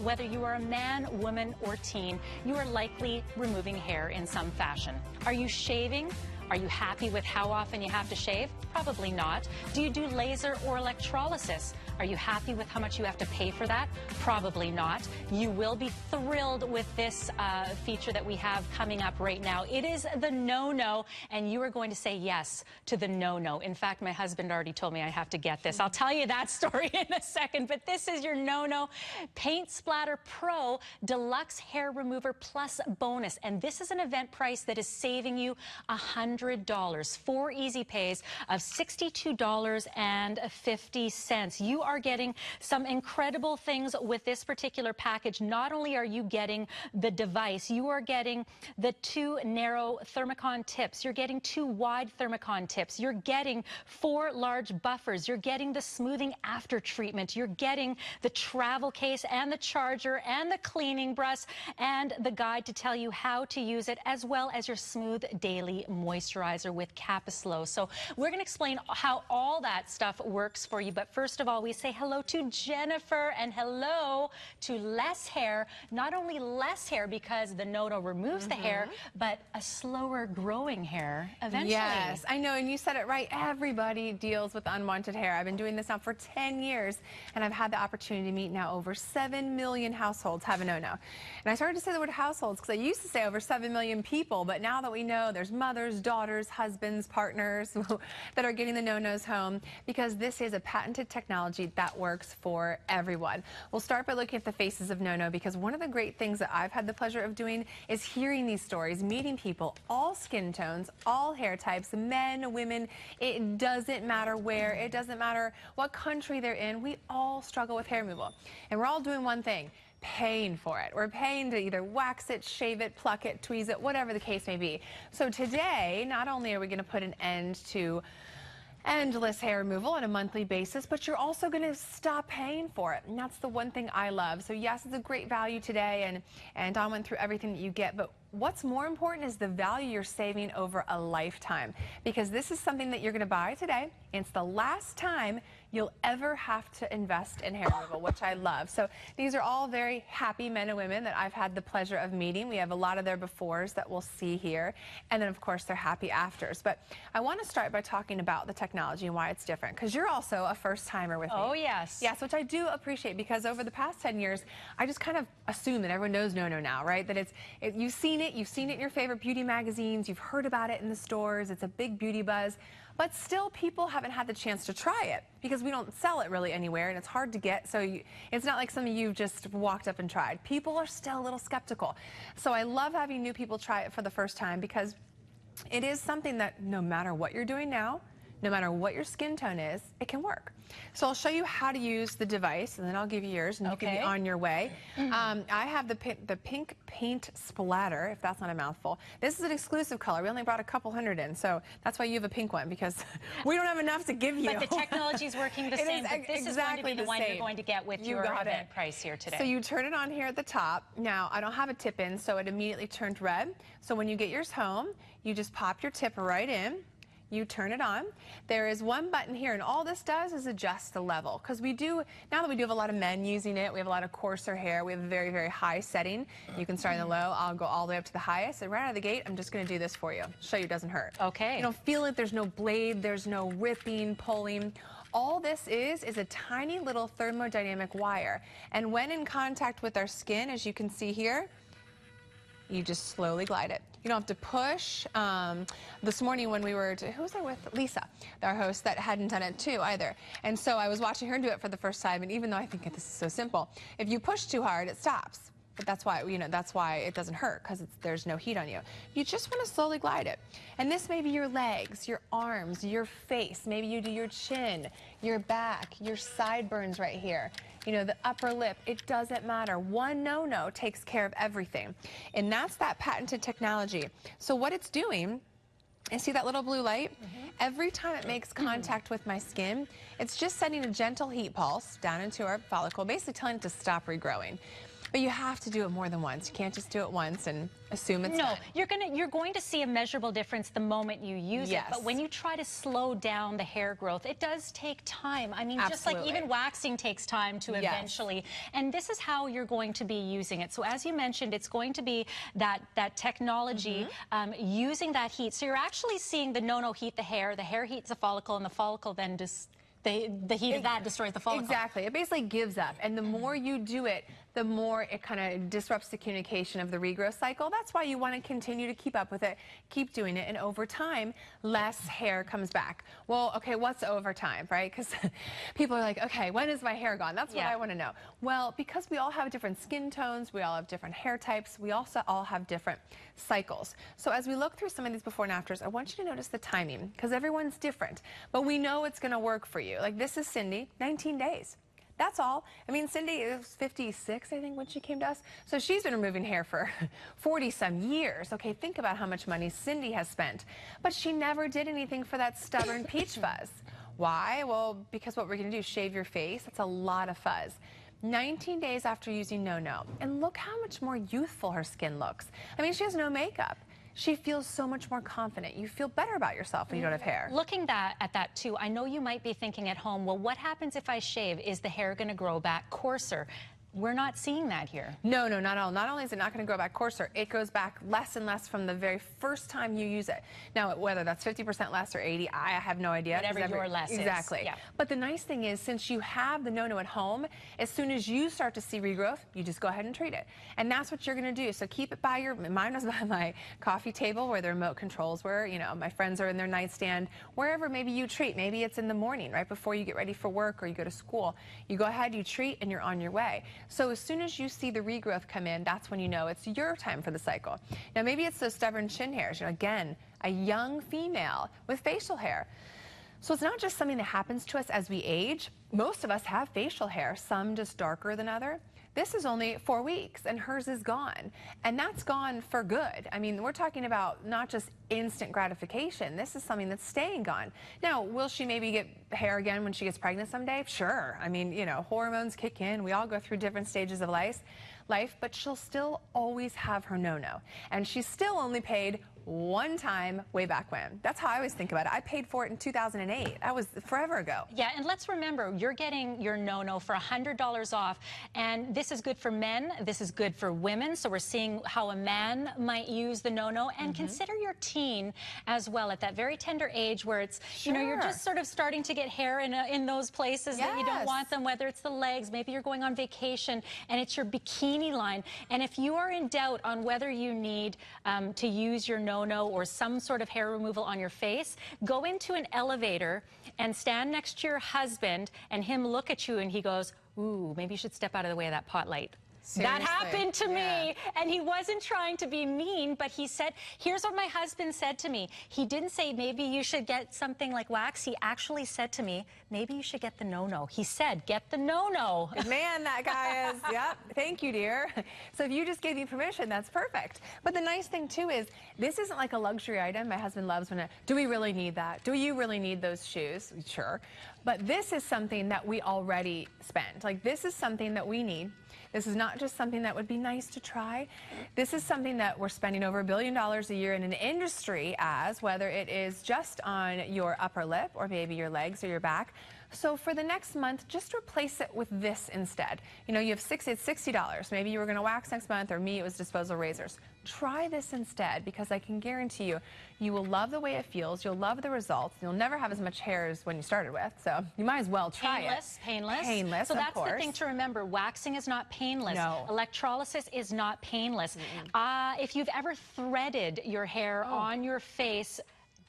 whether you are a man, woman, or teen, you are likely removing hair in some fashion. Are you shaving? Are you happy with how often you have to shave? Probably not. Do you do laser or electrolysis? Are you happy with how much you have to pay for that? Probably not. You will be thrilled with this feature that we have coming up right now. It is the no-no, and you are going to say yes to the no-no. In fact, my husband already told me I have to get this. I'll tell you that story in a second, but this is your no-no Paint Splatter Pro Deluxe Hair Remover Plus Bonus, and this is an event price that is saving you $100. 4 easy pays of $62.50. You are getting some incredible things with this particular package. Not only are you getting the device, you are getting the 2 narrow thermocon tips. You're getting 2 wide thermocon tips. You're getting 4 large buffers. You're getting the smoothing after treatment. You're getting the travel case and the charger and the cleaning brush and the guide to tell you how to use it, as well as your smooth daily moisturizer with Capslow. So we're going to explain how all that stuff works for you. But first of all, we say hello to Jennifer and hello to less hair. Not only less hair because the no-no removes the hair, but a slower growing hair eventually. Yes, I know, and you said it right. Everybody deals with unwanted hair. I've been doing this now for 10 years, and I've had the opportunity to meet now over 7 million households have a no-no. And I started to say the word households because I used to say over 7 million people, but now that we know there's mothers, daughters, husbands, partners that are getting the no-nos home, because this is a patented technology that works for everyone. We'll start by looking at the faces of no-no, because one of the great things that I've had the pleasure of doing is hearing these stories, meeting people, all skin tones, all hair types, men, women. It doesn't matter where, it doesn't matter what country they're in. We all struggle with hair removal, and we're all doing one thing: paying for it. We're paying to either wax it, shave it, pluck it, tweeze it, whatever the case may be. So today, not only are we going to put an end to endless hair removal on a monthly basis, but you're also going to stop paying for it. And that's the one thing I love. So yes, it's a great value today, and Don went through everything that you get, but what's more important is the value you're saving over a lifetime, because this is something that you're going to buy today. It's the last time you'll ever have to invest in hair removal, which I love. So these are all very happy men and women that I've had the pleasure of meeting. We have a lot of their befores that we'll see here, and then of course their happy afters. But I want to start by talking about the technology and why it's different, because you're also a first timer with me. Oh yes. Yes, which I do appreciate, because over the past 10 years, I just kind of assume that everyone knows no-no now, right? That you've seen it in your favorite beauty magazines, you've heard about it in the stores, it's a big beauty buzz. But still, people haven't had the chance to try it because we don't sell it really anywhere, and it's hard to get. So it's not like something you've just walked up and tried. People are still a little skeptical. So I love having new people try it for the first time, because it is something that no matter what you're doing now, no matter what your skin tone is, it can work. So I'll show you how to use the device, and then I'll give you yours, and you can be on your way. I have the pink paint splatter, if that's not a mouthful. This is an exclusive color. We only brought a couple hundred in, so that's why you have a pink one, because we don't have enough to give you. But the technology is working the same, but this is going to be the one you're going to get with your event price here today. So you turn it on here at the top. Now, I don't have a tip in, so it immediately turned red. So when you get yours home, you just pop your tip right in. You turn it on. There is one button here, and all this does is adjust the level, because now that we do have a lot of men using it, we have a lot of coarser hair, we have a very, very high setting. You can start in the low, I'll go all the way up to the highest, and right out of the gate, I'm just going to do this for you. Show you it doesn't hurt. Okay. You don't feel it, there's no blade, there's no ripping, pulling. All this is a tiny little thermodynamic wire, and when in contact with our skin, as you can see here, you just slowly glide it. You don't have to push. This morning when we were, who was I with? Lisa, our host, that hadn't done it too either. And so I was watching her do it for the first time, and even though I think this is so simple, if you push too hard, it stops. But that's why, that's why it doesn't hurt, because there's no heat on you. You just want to slowly glide it. And this may be your legs, your arms, your face. Maybe you do your chin, your back, your sideburns right here. The upper lip. It doesn't matter. One no-no takes care of everything. And that's that patented technology. So what it's doing, and see that little blue light? Every time it makes contact with my skin, it's just sending a gentle heat pulse down into our follicle, basically telling it to stop regrowing. But you have to do it more than once. You can't just do it once and assume it's done. You're going to see a measurable difference the moment you use it. But when you try to slow down the hair growth, it does take time. I mean, just like even waxing takes time to eventually. And this is how you're going to be using it. So as you mentioned, it's going to be that technology using that heat. So you're actually seeing the NONO heat the hair heats the follicle, and the follicle then just the heat of that destroys the follicle. Exactly. It basically gives up. And the more you do it, the more it kind of disrupts the communication of the regrowth cycle. That's why you want to continue to keep up with it, keep doing it, and over time, less hair comes back. Well, okay, what's over time, right? Because people are like, okay, when is my hair gone? That's what I want to know. Well, because we all have different skin tones, we all have different hair types, we also all have different cycles. So as we look through some of these before and afters, I want you to notice the timing, because everyone's different, but we know it's going to work for you. Like this is Cindy, 19 days. That's all. I mean, Cindy is 56, I think, when she came to us. So she's been removing hair for 40-some years. Okay, think about how much money Cindy has spent. But she never did anything for that stubborn peach fuzz. Why? Well, because what we're going to do is shave your face. That's a lot of fuzz. 19 days after using NONO. And look how much more youthful her skin looks. I mean, she has no makeup. She feels so much more confident. You feel better about yourself when you don't have hair. Looking at that too, I know you might be thinking at home, well, what happens if I shave? Is the hair going to grow back coarser? We're not seeing that here. No, not at all. Not only is it not going to grow back coarser, it goes back less and less from the very first time you use it. Now, whether that's 50% less or 80, I have no idea. Whatever your less is. Exactly. Yeah. But the nice thing is, since you have the NONO at home, as soon as you start to see regrowth, you just go ahead and treat it. And that's what you're going to do. So keep it by mine was by my coffee table where the remote controls were. You know, my friends are in their nightstand, wherever maybe you treat. Maybe it's in the morning, right before you get ready for work or you go to school. You go ahead, you treat, and you're on your way. So as soon as you see the regrowth come in, that's when you know it's your time for the cycle. Now, maybe it's those stubborn chin hairs. You know, again, a young female with facial hair. So it's not just something that happens to us as we age. Most of us have facial hair, some just darker than other. This is only 4 weeks, and hers is gone. And that's gone for good. I mean, we're talking about not just instant gratification. This is something that's staying gone. Now, will she maybe get hair again when she gets pregnant someday? Sure. I mean, you know, hormones kick in. We all go through different stages of life, but she'll still always have her NONO. And she's still only paid one time way back when. That's how I always think about it. I paid for it in 2008. That was forever ago. Yeah, and let's remember, you're getting your NONO for $100 off, and this is good for men, this is good for women, so we're seeing how a man might use the NONO, and consider your teen as well at that very tender age where it's, you know, you're just sort of starting to get hair in those places that you don't want them, whether it's the legs, maybe you're going on vacation, and it's your bikini line. And if you are in doubt on whether you need to use your NONO or some sort of hair removal on your face, go into an elevator and stand next to your husband and him look at you and he goes, ooh, maybe you should step out of the way of that pot light. Seriously? That happened to me, and he wasn't trying to be mean, but he said, here's what my husband said to me. He didn't say, maybe you should get something like wax. He actually said to me, maybe you should get the NONO. He said, get the NONO. Good man, that guy is. Yep. Thank you, dear. So if you just gave me permission, that's perfect. But the nice thing, too, is this isn't like a luxury item. My husband loves when do we really need that? Do you really need those shoes? Sure. But this is something that we already spend. Like, this is something that we need. This is not just something that would be nice to try. This is something that we're spending over $1 billion a year in an industry as, whether it is just on your upper lip or maybe your legs or your back. So for the next month, just replace it with this instead. You know, you have it's $60. Maybe you were going to wax next month, or me, it was disposable razors. Try this instead, because I can guarantee you, you will love the way it feels. You'll love the results. You'll never have as much hair as when you started with, so you might as well try it. Painless, so that's the thing to remember. Waxing is not painless. No. Electrolysis is not painless. If you've ever threaded your hair on your face,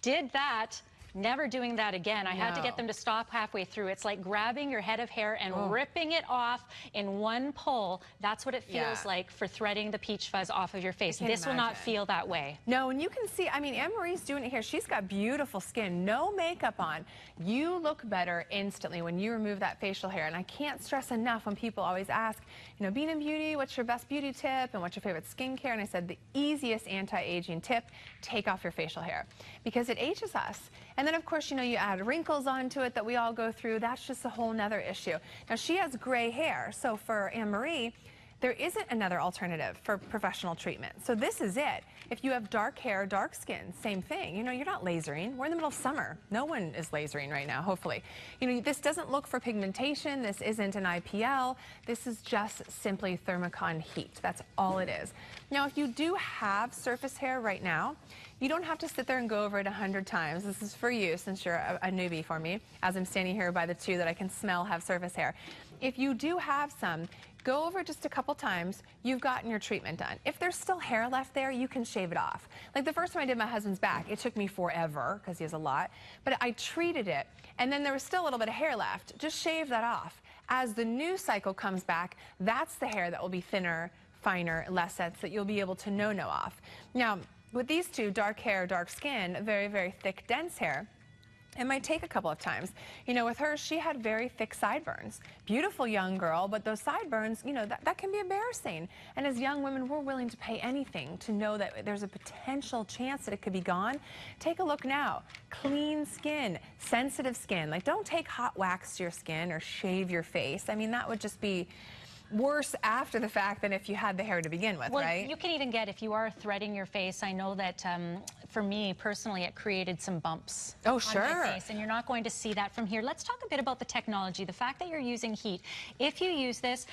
did that, never doing that again. I had to get them to stop halfway through. It's like grabbing your head of hair and ripping it off in one pull. That's what it feels like for threading the peach fuzz off of your face. This will not feel that way. No, and you can see, I mean, Anne-Marie's doing it here. She's got beautiful skin, no makeup on. You look better instantly when you remove that facial hair. And I can't stress enough when people always ask, you know, being in beauty, what's your best beauty tip and what's your favorite skincare? And I said the easiest anti-aging tip, take off your facial hair, because it ages us. And then, of course, you know, you add wrinkles onto it that we all go through. That's just a whole nother issue. Now, she has gray hair, so for Anne-Marie, there isn't another alternative for professional treatment. So this is it. If you have dark hair, dark skin, same thing. You know, you're not lasering. We're in the middle of summer. No one is lasering right now, hopefully. You know, this doesn't look for pigmentation. This isn't an IPL. This is just simply Thermicon heat. That's all it is. Now, if you do have surface hair right now, you don't have to sit there and go over it 100 times. This is for you, since you're a newbie for me, as I'm standing here by the two that I can smell have surface hair. If you do have some, go over it just a couple times. You've gotten your treatment done. If there's still hair left there, you can shave it off. Like the first time I did my husband's back, it took me forever because he has a lot, but I treated it, and then there was still a little bit of hair left. Just shave that off. As the new cycle comes back, that's the hair that will be thinner, finer, less sets that you'll be able to no-no off. Now, with these two, dark hair, dark skin, very, very thick, dense hair, it might take a couple of times. You know, with her, she had very thick sideburns. Beautiful young girl, but those sideburns, you know, that can be embarrassing. And as young women, we're willing to pay anything to know that there's a potential chance that it could be gone. Take a look now. Clean skin, sensitive skin. Like, don't take hot wax to your skin or shave your face. I mean, that would just be worse after the fact than if you had the hair to begin with, right? You can even get, if you are threading your face, I know that for me personally, it created some bumps on my face, and you're not going to see that from here. Let's talk a bit about the technology, the fact that you're using heat. If you use this,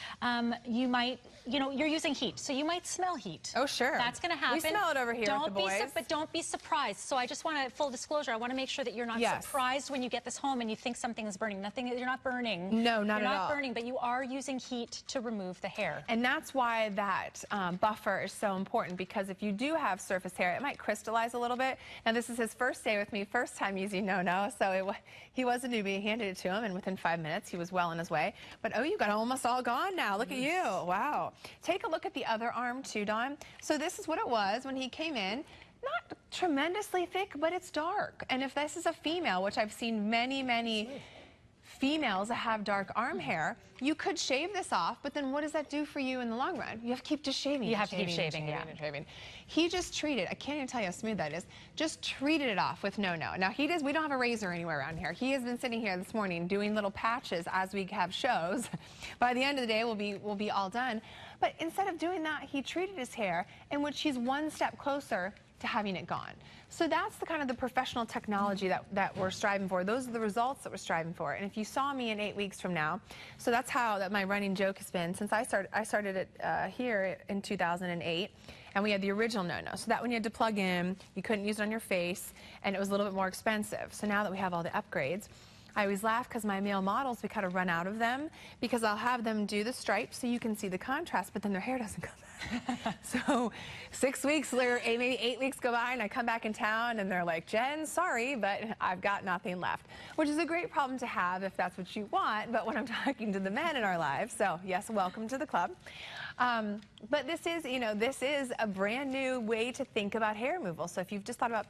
you might, you know, you're using heat, so you might smell heat. Oh, sure. That's going to happen. We smell it over here with the boys. But don't be surprised. So I just want to, full disclosure, I want to make sure that you're not surprised when you get this home and you think something is burning. Nothing, you're not burning. No, not at all. You're not burning, but you are using heat to remove the hair. And that's why that buffer is so important, because if you do have surface hair, it might crystallize a little bit. Now, this is his first day with me, first time using NONO, so he was a newbie. He handed it to him, and within 5 minutes, he was well on his way. But, oh, you got almost all gone now. Look at you. Wow. Take a look at the other arm, too, Dawn. So this is what it was when he came in. Not tremendously thick, but it's dark. And if this is a female, which I've seen many, many females that have dark arm hair, you could shave this off, but then what does that do for you in the long run? You have to keep just shaving. You have to keep shaving, yeah. He just treated, I can't even tell you how smooth that is, just treated it off with NONO. Now we don't have a razor anywhere around here. He has been sitting here this morning doing little patches as we have shows. By the end of the day, we'll be all done. But instead of doing that, he treated his hair, in which he's one step closer to having it gone. So that's the kind of the professional technology that we're striving for. Those are the results that we're striving for. And if you saw me in 8 weeks from now, so that's how my running joke has been since I started it here in 2008. And we had the original NONO, so that when you had to plug in, you couldn't use it on your face, and it was a little bit more expensive. So now that we have all the upgrades, I always laugh because my male models, we kind of run out of them, because I'll have them do the stripes so you can see the contrast, but then their hair doesn't come back. So 6 weeks later, maybe 8 weeks go by, and I come back in town and they're like, Jen, sorry, but I've got nothing left, which is a great problem to have if that's what you want, but when I'm talking to the men in our lives, so yes, welcome to the club. But this is, you know, this is a brand new way to think about hair removal. So if you've just thought about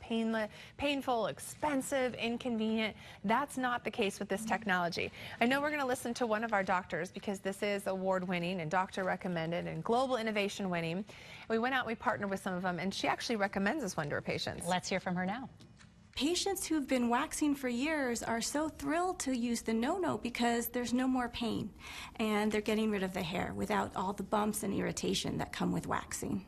painful, expensive, inconvenient, that's not the case with this technology. I know we're going to listen to one of our doctors, because this is award-winning and doctor recommended and global innovation winning. We went out, we partnered with some of them, and she actually recommends this one to her patients. Let's hear from her now. Patients who've been waxing for years are so thrilled to use the NONO because there's no more pain, and they're getting rid of the hair without all the bumps and irritation that come with waxing.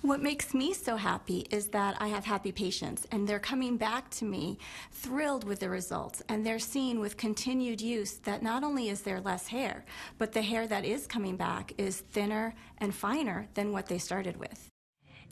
What makes me so happy is that I have happy patients, and they're coming back to me thrilled with the results, and they're seeing with continued use that not only is there less hair, but the hair that is coming back is thinner and finer than what they started with.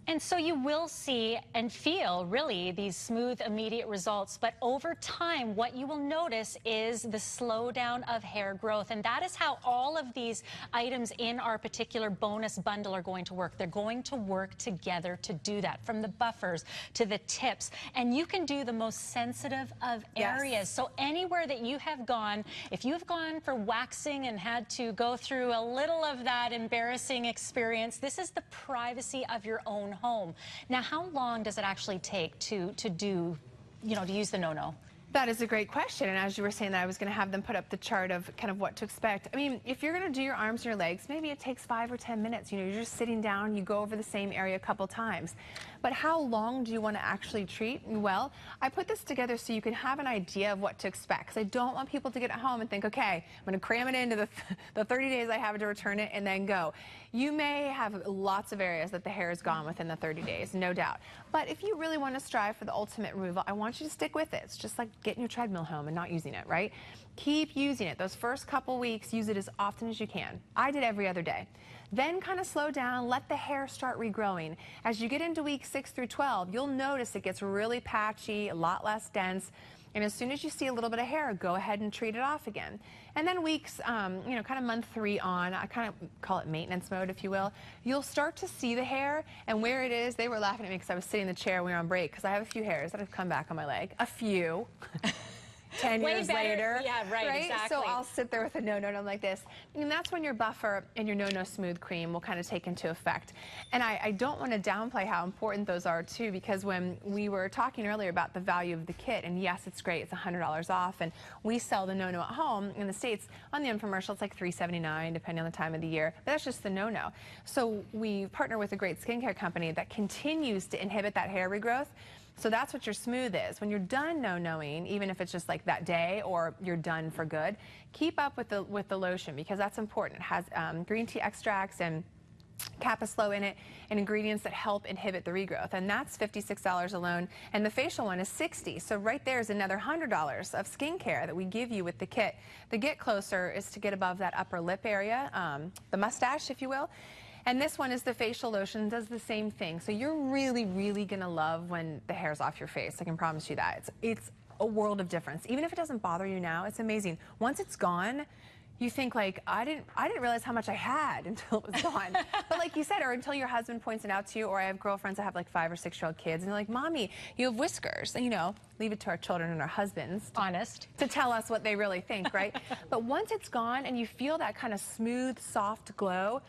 And so you will see and feel, really, these smooth, immediate results. But over time, what you will notice is the slowdown of hair growth. And that is how all of these items in our particular bonus bundle are going to work. They're going to work together to do that, from the buffers to the tips. And you can do the most sensitive of areas. Yes. So anywhere that you have gone, if you've gone for waxing and had to go through a little of that embarrassing experience, this is the privacy of your own home. Now, how long does it actually take to do, you know, to use the NONO? That is a great question, and as you were saying that, I was going to have them put up the chart of kind of what to expect. I mean, if you're going to do your arms and your legs, maybe it takes 5 or 10 minutes. You know, you're just sitting down, you go over the same area a couple times. But how long do you want to actually treat? Well, I put this together so you can have an idea of what to expect, because I don't want people to get at home and think, okay, I'm going to cram it into the 30 days I have to return it and then go. You may have lots of areas that the hair is gone within the 30 days, no doubt. But if you really want to strive for the ultimate removal, I want you to stick with it. It's just like getting your treadmill home and not using it, right? Keep using it. Those first couple weeks, use it as often as you can. I did every other day. Then kind of slow down, let the hair start regrowing. As you get into week 6 through 12, you'll notice it gets really patchy, a lot less dense. And as soon as you see a little bit of hair, go ahead and treat it off again. And then weeks, you know, kind of month 3 on, I kind of call it maintenance mode, if you will. You'll start to see the hair and where it is. They were laughing at me because I was sitting in the chair when we were on break, because I have a few hairs that have come back on my leg. A few. 10 years later. Yeah, right, exactly. So I'll sit there with a no-no and I'm like this. And that's when your buffer and your no-no smooth cream will kind of take into effect. And I don't want to downplay how important those are too, because when we were talking earlier about the value of the kit, and yes, it's great, it's $100 off, and we sell the no-no at home in the States. On the infomercial, it's like $3.79 depending on the time of the year, but that's just the no-no. So we partner with a great skincare company that continues to inhibit that hair regrowth. So that's what your smooth is. When you're done no-knowing, even if it's just like that day or you're done for good, keep up with the lotion, because that's important. It has green tea extracts and Kappa Slow in it, and ingredients that help inhibit the regrowth, and that's $56 alone, and the facial one is $60. So right there is another $100 of skincare that we give you with the kit. The Get Closer is to get above that upper lip area, the mustache, if you will. And this one is the facial lotion, does the same thing. So you're really, really gonna love when the hair's off your face. I can promise you that. It's a world of difference. Even if it doesn't bother you now, it's amazing. Once it's gone, you think like, I didn't realize how much I had until it was gone. But like you said, or until your husband points it out to you, or I have girlfriends that have like 5 or 6-year-old kids, and they're like, Mommy, you have whiskers. And you know, leave it to our children and our husbands. Honest. To tell us what they really think, right? But once it's gone and you feel that kind of smooth, soft glow,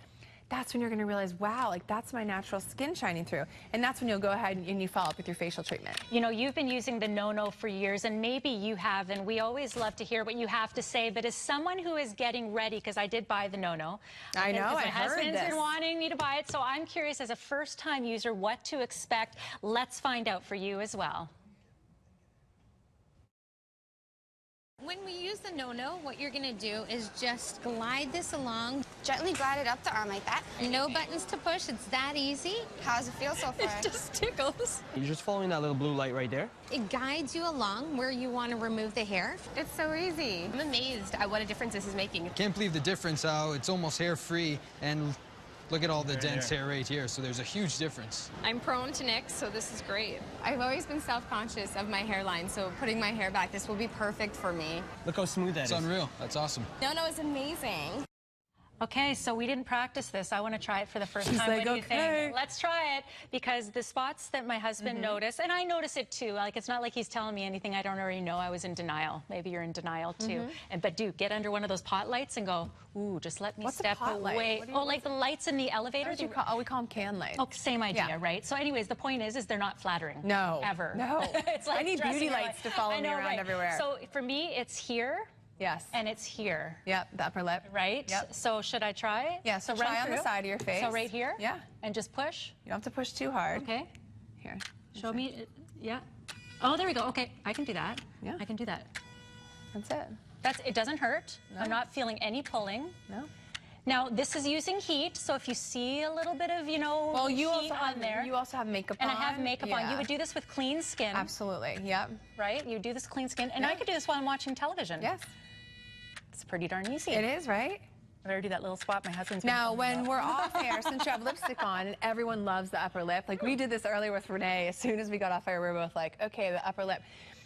that's when you're going to realize, wow, like that's my natural skin shining through. And that's when you'll go ahead and you follow up with your facial treatment. You know, you've been using the no-no for years, and maybe you have, and we always love to hear what you have to say, but as someone who is getting ready, because I did buy the no-no. I know, my I heard husband's this. been wanting me to buy it, so I'm curious as a first-time user what to expect. Let's find out for you as well. When we use the no-no, what you're going to do is just glide this along. Gently glide it up the arm like that. No buttons to push. It's that easy. How does it feel so far? It just tickles. You're just following that little blue light right there. It guides you along where you want to remove the hair. It's so easy. I'm amazed at what a difference this is making. Can't believe the difference how it's almost hair-free, and look at all the dense hair right here. So there's a huge difference. I'm prone to nicks, so this is great. I've always been self-conscious of my hairline, so putting my hair back, this will be perfect for me. Look how smooth that is. It's unreal. That's awesome. No-no is amazing. Okay, so we didn't practice this. I want to try it for the first time. like, What do you okay. think? Let's try it, because the spots that my husband noticed, and I notice it too. Like, it's not like he's telling me anything I don't already know. I was in denial. Maybe you're in denial too. But do get under one of those pot lights and go, ooh, just let me What's a step pot light? away. What do you- Oh, like the lights in the elevator. What do you call, we call them can lights. Oh, same idea, Yeah. right? So anyways, the point is they're not flattering. No. Ever. No. It's like I need dressing beauty your lights life. to follow I me know, around right. everywhere. So for me, it's here. Yes. And it's here. Yep, the upper lip. Right? Yep. So should I try? Yeah, so run try on the through? side of your face. So right here? Yeah. And just push? You don't have to push too hard. Okay. Here. Show me. Yeah. Oh, there we go. Okay, I can do that. Yeah. I can do that. That's it. It doesn't hurt. I'm not feeling any pulling. No. Now, this is using heat, so if you see a little bit of, you know, Well, you heat also have on there. You also have makeup and on. I have makeup on. You Yeah. would do this with clean skin. Absolutely. Yep. Right? You do this clean skin. And I Yeah. could do this while I'm watching television. Yes. It's pretty darn easy. It is, right? I better do that little swap. My husband's been Now, telling me when about. we're off air, since you have lipstick on, and everyone loves the upper lip, like we did this earlier with Renee, as soon as we got off air, we were both like, okay, the upper lip.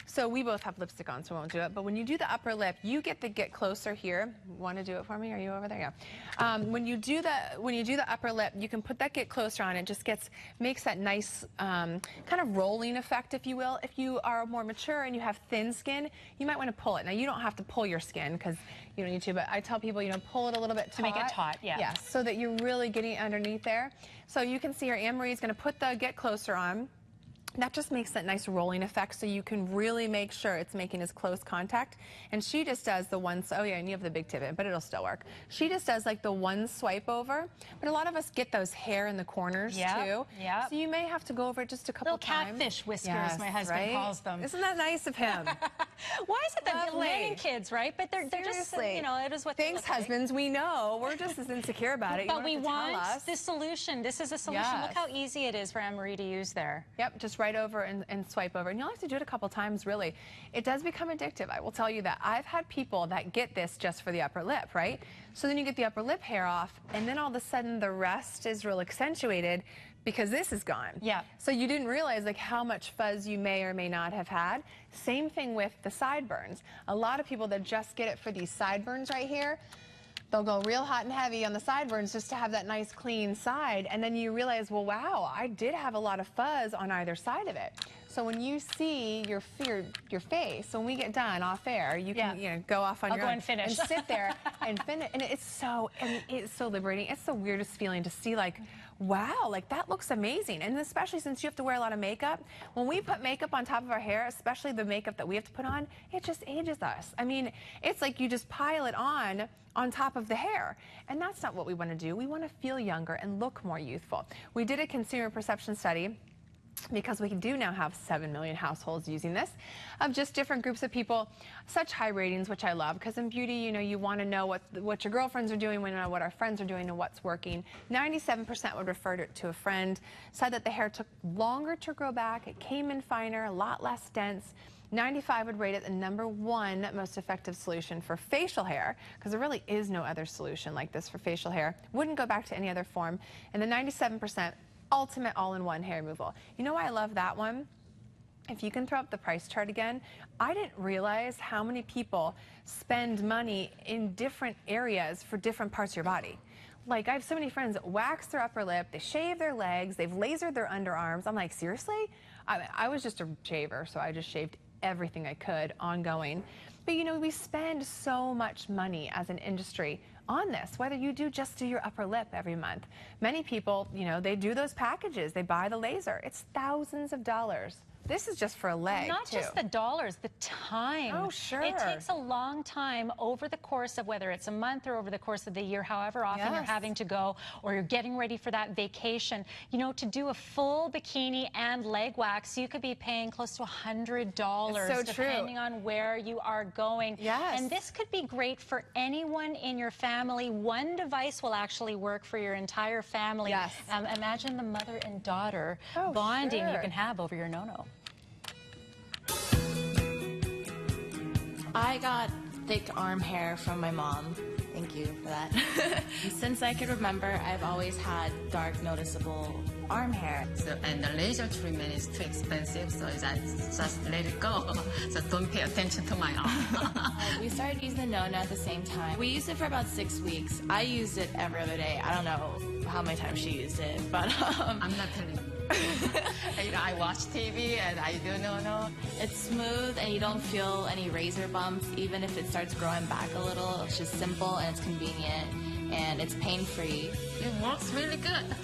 So we both have lipstick on, so we won't do it. But when you do the upper lip, you get the Get Closer here. Want to do it for me? Are you over there? Yeah. When you do the upper lip, you can put that Get Closer on. It just makes that nice kind of rolling effect, if you will. If you are more mature and you have thin skin, you might want to pull it. Now you don't have to pull your skin because you don't need to. But I tell people, you know, pull it a little bit taut. To make it taut, yeah. Yeah, so that you're really getting underneath there. So you can see here, Anne Marie's going to put the Get Closer on. That just makes that nice rolling effect, so you can really make sure it's making as close contact. And she just does the one, oh yeah, and you have the big tip in, but it'll still work. She just does like the one swipe over, but a lot of us get those hair in the corners too. Yeah. So you may have to go over it just a couple Little times. catfish whiskers, my husband calls them. Isn't that nice of him? Why is it that Lovely. many kids, right? But they're just, you know, it is what Thanks, they look husbands. We know. We're just as insecure about it. But we want the solution. This is a solution. Yes. Look how easy it is for Anne-Marie to use there. Yep, just right over and swipe over. And you'll have to do it a couple times, really. It does become addictive, I will tell you that. I've had people that get this just for the upper lip, right? So then you get the upper lip hair off, and then all of a sudden the rest is real accentuated because this is gone. Yeah. So you didn't realize like how much fuzz you may or may not have had. Same thing with the sideburns. A lot of people that just get it for these sideburns right here, they'll go real hot and heavy on the sideburns just to have that nice clean side, and then you realize, well, wow, I did have a lot of fuzz on either side of it. So when you see your face, when we get done off air, you can go off on your own and finish. and sit there and finish. And it's so liberating. It's the weirdest feeling to see like, wow, like that looks amazing. And especially since you have to wear a lot of makeup, when we put makeup on top of our hair, especially the makeup that we have to put on, it just ages us. I mean, it's like you just pile it on top of the hair. And that's not what we want to do. We want to feel younger and look more youthful. We did a consumer perception study, because we do now have 7 million households using this, of just different groups of people, such high ratings, which I love, because in beauty, you know, you want to know what your girlfriends are doing, we know what our friends are doing and what's working. 97% would refer to a friend, said that the hair took longer to grow back, it came in finer, a lot less dense. 95 would rate it the #1 most effective solution for facial hair, because there really is no other solution like this for facial hair. Wouldn't go back to any other form. And the 97% ultimate all-in-one hair removal. You know why I love that one? If you can throw up the price chart again, I didn't realize how many people spend money in different areas for different parts of your body. Like, I have so many friends that wax their upper lip, they shave their legs, they've lasered their underarms. I'm like, seriously? I was just a shaver, so I just shaved everything I could ongoing. But you know, we spend so much money as an industry on this, whether you just do your upper lip every month. Many people, you know, they do those packages, they buy the laser. It's thousands of dollars. This is just for a leg, Not too. just the dollars, the time. Oh, sure. It takes a long time over the course of whether it's a month or over the course of the year, however often you're having to go, or you're getting ready for that vacation. You know, to do a full bikini and leg wax, you could be paying close to $100, so depending on where you are going. Yes. And this could be great for anyone in your family. One device will actually work for your entire family. Yes. Imagine the mother and daughter bonding you can have over your NONO. I got thick arm hair from my mom. Thank you for that. Since I can remember, I've always had dark, noticeable arm hair. And the laser treatment is too expensive, so just let it go. So don't pay attention to my arm. We started using the NONO at the same time. We used it for about 6 weeks. I used it every other day. I don't know how many times she used it, but I'm not telling you. You know, I watch TV and I do NONO. It's smooth and you don't feel any razor bumps, even if it starts growing back a little. It's just simple and it's convenient and it's pain-free. It works really good.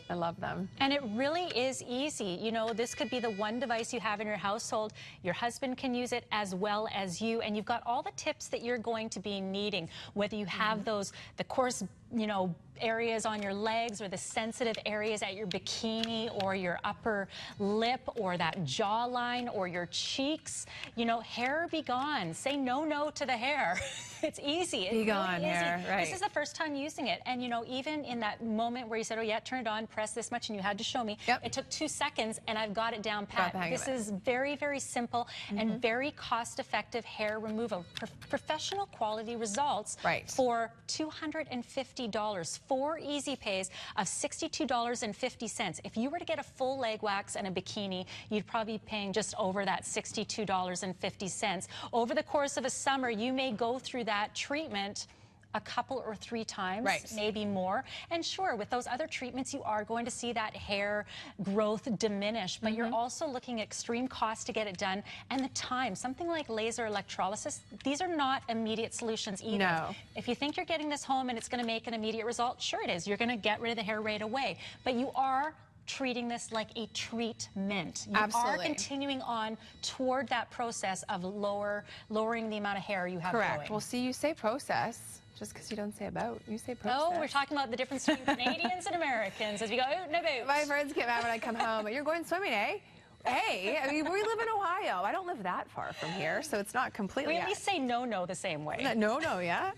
I love them. And it really is easy. You know, this could be the one device you have in your household. Your husband can use it as well as you, and you've got all the tips that you're going to be needing, whether you have those, the coarse, you know, areas on your legs or the sensitive areas at your bikini or your upper lip or that jawline or your cheeks. You know, hair be gone. Say no to the hair. It's easy. It's be gone really hair, right. This is the first time using it. And, you know, even in that moment where you said, oh, yeah, turn it on, press this much, and you had to show me, it took 2 seconds, and I've got it down pat. This is very, very simple and very cost-effective hair removal. Professional quality results for $250. 4 easy pays of $62.50. If you were to get a full leg wax and a bikini, you'd probably be paying just over that $62.50. Over the course of a summer, you may go through that treatment a couple or 3 times, maybe more. And sure, with those other treatments, you are going to see that hair growth diminish, but you're also looking at extreme cost to get it done and the time. Something like laser electrolysis, these are not immediate solutions either. No. If you think you're getting this home and it's going to make an immediate result, sure it is. You're going to get rid of the hair right away. But you are treating this like a treatment. You Absolutely. are continuing on toward that process of lowering the amount of hair you have Correct. growing. Well, see, you say process. Just because you don't say about, you say process. Oh, we're talking about the difference between Canadians and Americans as we go, oh, no boots. My friends get mad when I come home. You're going swimming, eh? Hey, I mean, we live in Ohio. I don't live that far from here, so it's not completely. We at least say no the same way. No, yeah.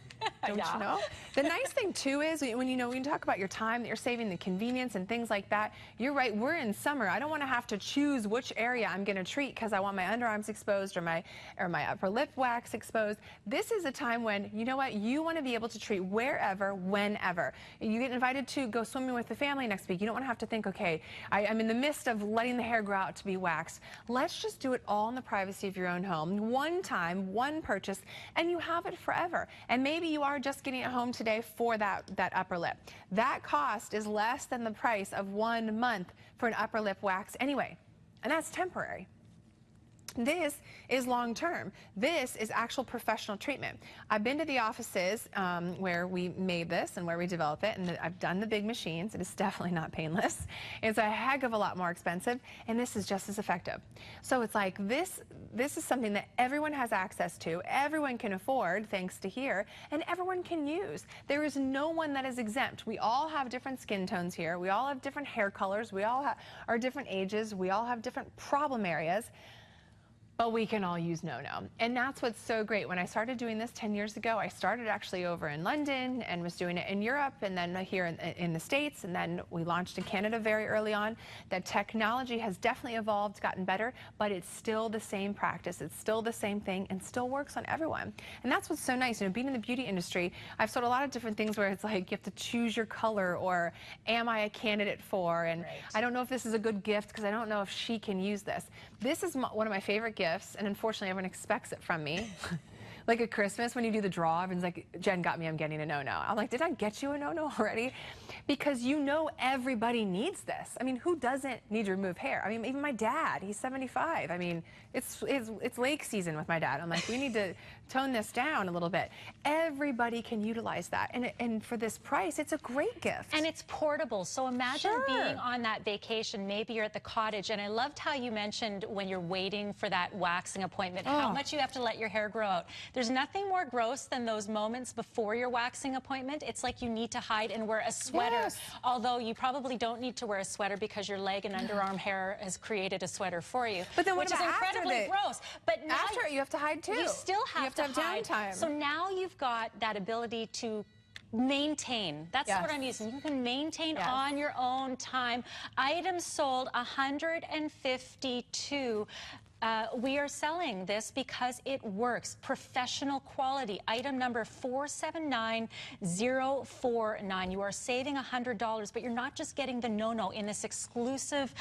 Don't Yeah. you know? The nice thing too is when you talk about your time that you're saving, the convenience and things like that. You're right. We're in summer. I don't want to have to choose which area I'm going to treat because I want my underarms exposed or my upper lip wax exposed. This is a time when you know what you want to be able to treat wherever, whenever. You get invited to go swimming with the family next week. You don't want to have to think, okay, I'm in the midst of letting the hair grow out to be waxed. Let's just do it all in the privacy of your own home. One time, one purchase, and you have it forever. And maybe you are just getting it home today for that upper lip. That cost is less than the price of 1 month for an upper lip wax anyway, and that's temporary. This is long-term. This is actual professional treatment. I've been to the offices where we made this and where we develop it, and I've done the big machines. It is definitely not painless. It's a heck of a lot more expensive, and this is just as effective. So it's like this is something that everyone has access to, everyone can afford, thanks to here, and everyone can use. There is no one that is exempt. We all have different skin tones here. We all have different hair colors. We all are different ages. We all have different problem areas. But we can all use NONO. And that's what's so great. When I started doing this 10 years ago, I started actually over in London and was doing it in Europe and then here in the States. And then we launched in Canada very early on. The technology has definitely evolved, gotten better, but it's still the same practice. It's still the same thing and still works on everyone. And that's what's so nice. You know, being in the beauty industry, I've sold a lot of different things where it's like you have to choose your color or am I a candidate for? And right. I don't know if this is a good gift because I don't know if she can use this. This is one of my favorite gifts. And unfortunately, everyone expects it from me. Like at Christmas, when you do the draw, everyone's like, Jen got me, I'm getting a NONO. I'm like, did I get you a NONO already? Because you know everybody needs this. I mean, who doesn't need to remove hair? I mean, even my dad, he's 75. I mean, it's lake season with my dad. I'm like, we need to tone this down a little bit. Everybody can utilize that. And for this price, it's a great gift. And it's portable. So imagine being on that vacation. Maybe you're at the cottage. And I loved how you mentioned when you're waiting for that waxing appointment, how much you have to let your hair grow out. There's nothing more gross than those moments before your waxing appointment. It's like you need to hide and wear a sweater, although you probably don't need to wear a sweater because your leg and underarm hair has created a sweater for you. But then what which is incredibly gross. But now after it, you have to hide too. You still have to hide. Downtime. So now you've got that ability to maintain. That's what I'm using. You can maintain on your own time. Items sold 152. We are selling this because it works. Professional quality. Item number 479049. You are saving $100, but you're not just getting the NONO in this exclusive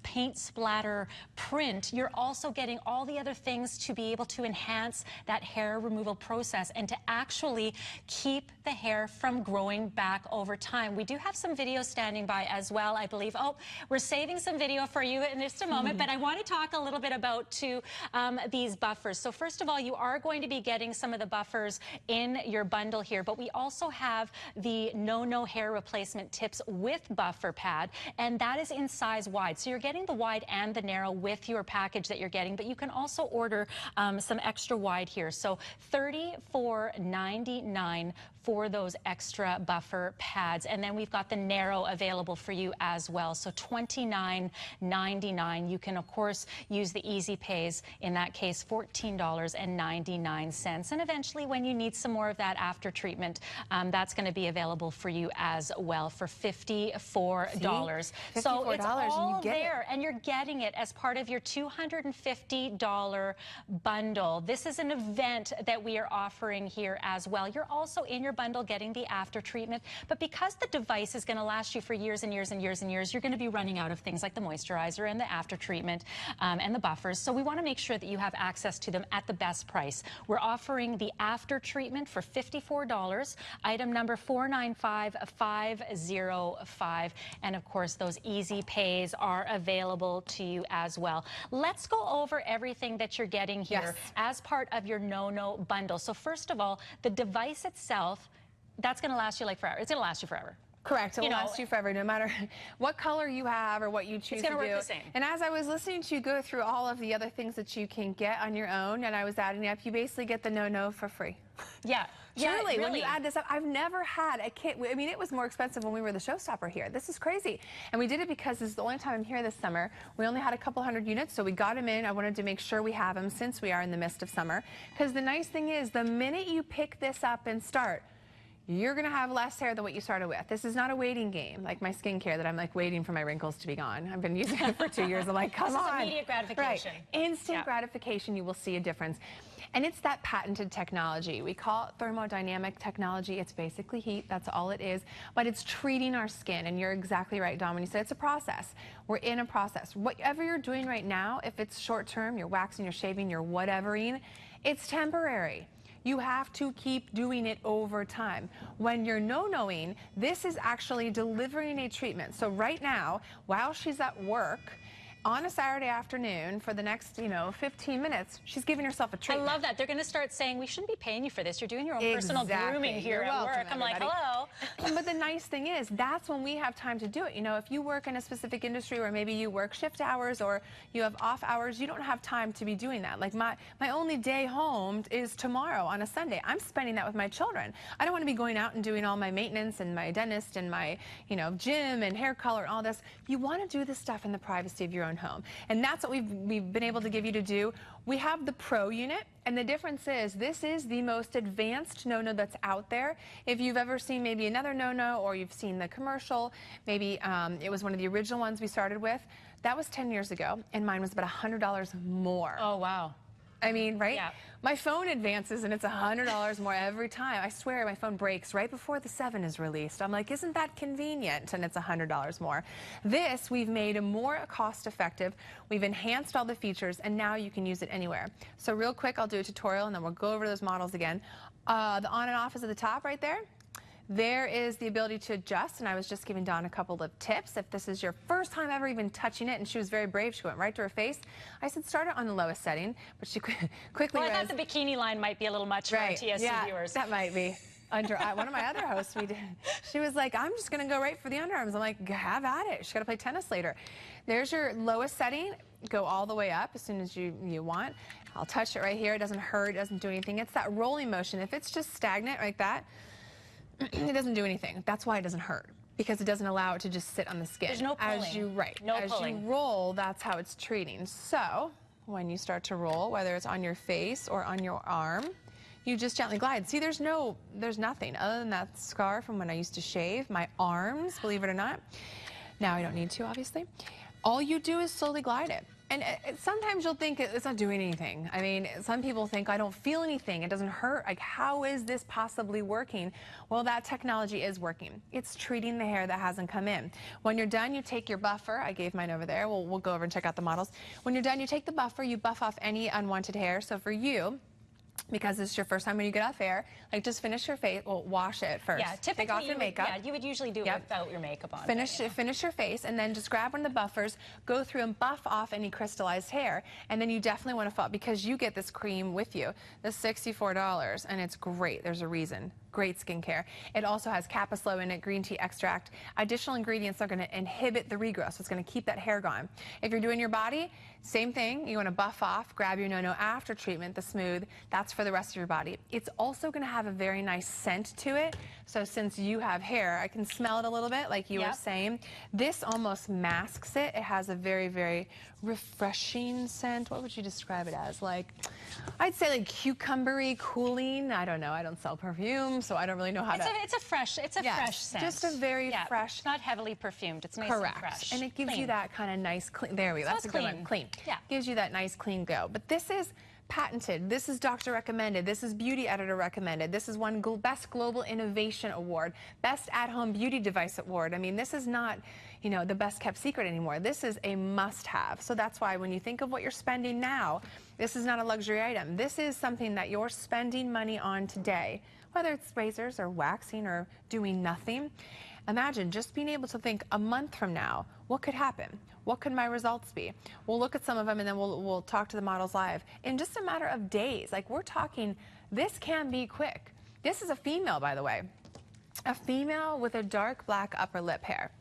paint splatter print. You're also getting all the other things to be able to enhance that hair removal process and to actually keep the hair from growing back over time. We do have some video standing by as well, I believe. Oh, we're saving some video for you in just a moment, but I want to talk a little bit about these buffers. So first of all, you are going to be getting some of the buffers in your bundle here, but we also have the NONO hair replacement tips with buffer pad, and that is in size wide. So you're getting the wide and the narrow with your package that you're getting, but you can also order some extra wide here. So $34.99 for those extra buffer pads, and then we've got the narrow available for you as well. So $29.99. You can of course use the easy pays, in that case $14.99, and eventually when you need some more of that after treatment, that's going to be available for you as well for $54. See? So $54 it's all and you get there, and you're getting it as part of your $250 bundle. This is an event that we are offering here as well. You're also in your bundle getting the after treatment, but because the device is going to last you for years and years and years and years, you're going to be running out of things like the moisturizer and the after treatment and the buffers. So we want to make sure that you have access to them at the best price. We're offering the after treatment for $54, item number 495505, and of course those easy pays are available to you as well. Let's go over everything that you're getting here as part of your NONO bundle. So first of all, the device itself, that's going to last you like forever. It's going to last you forever. Correct. It will last you forever, no matter what color you have or what you choose to do. It's going to work the same. And as I was listening to you go through all of the other things that you can get on your own, and I was adding up, you basically get the NONO for free. Yeah. Truly, when you add this up, I've never had a kit. I mean, it was more expensive when we were the showstopper here. This is crazy. And we did it because this is the only time I'm here this summer. We only had a couple hundred units, so we got them in. I wanted to make sure we have them since we are in the midst of summer. Because the nice thing is, the minute you pick this up and start, you're going to have less hair than what you started with. This is not a waiting game, like my skincare that I'm like waiting for my wrinkles to be gone. I've been using it for 2 years. I'm like, come on. This is immediate gratification. Right. Instant gratification, you will see a difference. And it's that patented technology. We call it thermodynamic technology. It's basically heat. That's all it is. But it's treating our skin. And you're exactly right, Dom, when you said it's a process. We're in a process. Whatever you're doing right now, if it's short term, you're waxing, you're shaving, you're whatevering, it's temporary. You have to keep doing it over time. When you're no-noing, this is actually delivering a treatment. So right now, while she's at work, on a Saturday afternoon for the next, 15 minutes, she's giving herself a treatment. I love that. They're going to start saying, we shouldn't be paying you for this. You're doing your own personal grooming here at work. I'm like, hello. But the nice thing is, that's when we have time to do it. If you work in a specific industry where maybe you work shift hours or you have off hours, you don't have time to be doing that. Like my only day home is tomorrow on a Sunday. I'm spending that with my children. I don't want to be going out and doing all my maintenance and my dentist and my, gym and hair color and all this. You want to do this stuff in the privacy of your own home. And that's what we've been able to give you to do. We have the Pro unit, and the difference is this is the most advanced NONO that's out there. If you've ever seen maybe another NONO or you've seen the commercial, maybe it was one of the original ones we started with, that was 10 years ago, and mine was about $100 more. Oh, wow. I mean, right? Yeah. My phone advances and it's $100 more every time. I swear my phone breaks right before the 7 is released. I'm like, isn't that convenient? And it's $100 more. This we've made more cost effective. We've enhanced all the features and now you can use it anywhere. So real quick, I'll do a tutorial and then we'll go over those models again. The on and off is at the top right there. There is the ability to adjust, and I was just giving Dawn a couple of tips. If this is your first time ever even touching it, and she was very brave, she went right to her face. I said start it on the lowest setting, but she quickly Well, I thought the bikini line might be a little much for our TSC viewers. That might be. One of my other hosts, she was like, I'm just going to go right for the underarms. I'm like, have at it. She's got to play tennis later. There's your lowest setting. Go all the way up as soon as you want. I'll touch it right here. It doesn't hurt. It doesn't do anything. It's that rolling motion. If it's just stagnant like that, it doesn't do anything. That's why it doesn't hurt, because it doesn't allow it to just sit on the skin. There's no pulling. As you pulling. roll, that's how it's treating. So when you start to roll, whether it's on your face or on your arm, you just gently glide. See, there's nothing other than that scar from when I used to shave my arms, believe it or not. Now I don't need to, obviously. All you do is slowly glide it. And sometimes you'll think it's not doing anything. I mean, some people think, I don't feel anything. It doesn't hurt. Like, how is this possibly working? Well, that technology is working. It's treating the hair that hasn't come in. When you're done, you take your buffer. I gave mine over there. We'll go over and check out the models. When you're done, you take the buffer. You buff off any unwanted hair. So for you, because this is your first time when you get off hair, like just finish your face, well, wash it first. Yeah, typically take off your makeup. Yeah, you would usually do it without your makeup on. Finish your face, and then just grab one of the buffers, go through and buff off any crystallized hair, and then you definitely want to follow, because you get this cream with you. This $64, and it's great. There's a reason. Great skincare. It also has Capaslow in it, green tea extract. Additional ingredients are going to inhibit the regrowth, so it's going to keep that hair gone. If you're doing your body, same thing. You want to buff off, grab your NONO after treatment, the smooth. That's for the rest of your body. It's also going to have a very nice scent to it. So since you have hair, I can smell it a little bit, like you were saying. This almost masks it. It has a very, very refreshing scent. What would you describe it as? Like, I'd say like cucumbery, cooling. I don't know. I don't sell perfume, so I don't really know how to. It's a fresh scent. Just a very fresh. It's not heavily perfumed. It's nice Correct. and fresh. And it gives you that kind of nice clean. There we go. That's a good one. Clean. Yeah. Gives you that nice clean go. But this is patented. This is doctor recommended. This is beauty editor recommended. This is one Best Global Innovation Award, Best At-Home Beauty Device Award. I mean, this is not, the best kept secret anymore. This is a must-have. So that's why when you think of what you're spending now, this is not a luxury item. This is something that you're spending money on today, whether it's razors or waxing or doing nothing. Imagine just being able to think a month from now, what could happen? What could my results be? We'll look at some of them and then we'll talk to the models live. In just a matter of days, like we're talking, this can be quick. This is a female, by the way. A female with a dark black upper lip hair.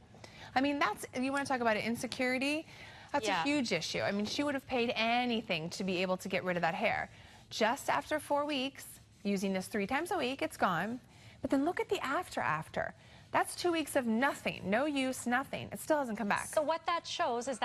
I mean, you want to talk about an insecurity? That's a huge issue. I mean, she would have paid anything to be able to get rid of that hair. Just after 4 weeks, using this 3 times a week, it's gone. But then look at the after. That's 2 weeks of nothing, no use, nothing. It still hasn't come back. So what that shows is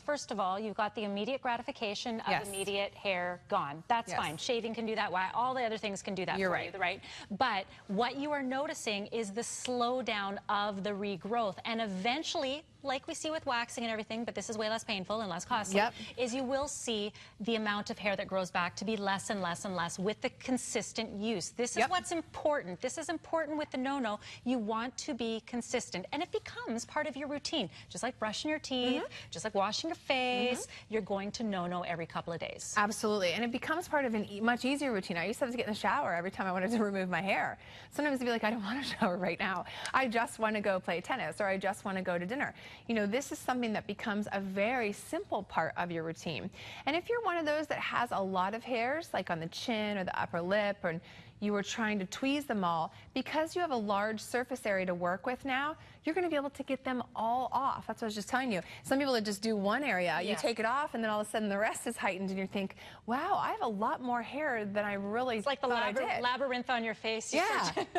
first of all, you've got the immediate gratification of immediate hair gone. That's fine. Shaving can do that. All the other things can do that for you, right? But what you are noticing is the slowdown of the regrowth. And eventually, like we see with waxing and everything, but this is way less painful and less costly, is you will see the amount of hair that grows back to be less and less and less with the consistent use. This is what's important. This is important with the NONO. You want to be consistent, and it becomes part of your routine. Just like brushing your teeth, just like washing your face, you're going to NONO every couple of days. Absolutely, and it becomes part of a much easier routine. I used to have to get in the shower every time I wanted to remove my hair. Sometimes I'd be like, I don't want to shower right now. I just want to go play tennis, or I just want to go to dinner. You know, this is something that becomes a very simple part of your routine. And if you're one of those that has a lot of hairs, like on the chin or the upper lip, or you were trying to tweeze them all, because you have a large surface area to work with now, you're going to be able to get them all off. That's what I was just telling you. Some people that just do one area, you take it off, and then all of a sudden the rest is heightened, and you think, wow, I have a lot more hair than I really It's like the labyrinth on your face. You're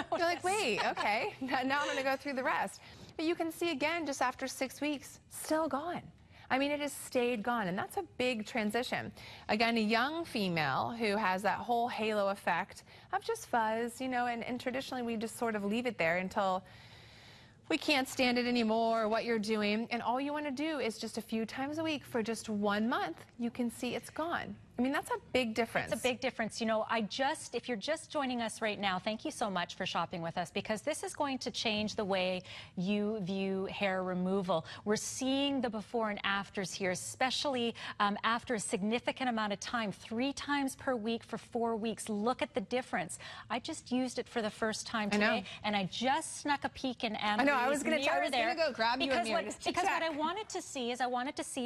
like, wait, okay, now I'm going to go through the rest. But you can see again, just after 6 weeks, still gone. I mean, it has stayed gone, and that's a big transition. Again, a young female who has that whole halo effect of just fuzz, you know, and traditionally we just sort of leave it there until we can't stand it anymore, what you're doing, and all you want to do is just a few times a week for just 1 month, you can see it's gone. I mean, that's a big difference. It's a big difference. You know, if you're just joining us right now, thank you so much for shopping with us, because this is going to change the way you view hair removal. We're seeing the before and afters here, especially after a significant amount of time, 3 times per week for 4 weeks. Look at the difference. I just used it for the first time today, and I just snuck a peek in Anne. I know, I was going to go grab you a mirror because what I wanted to see is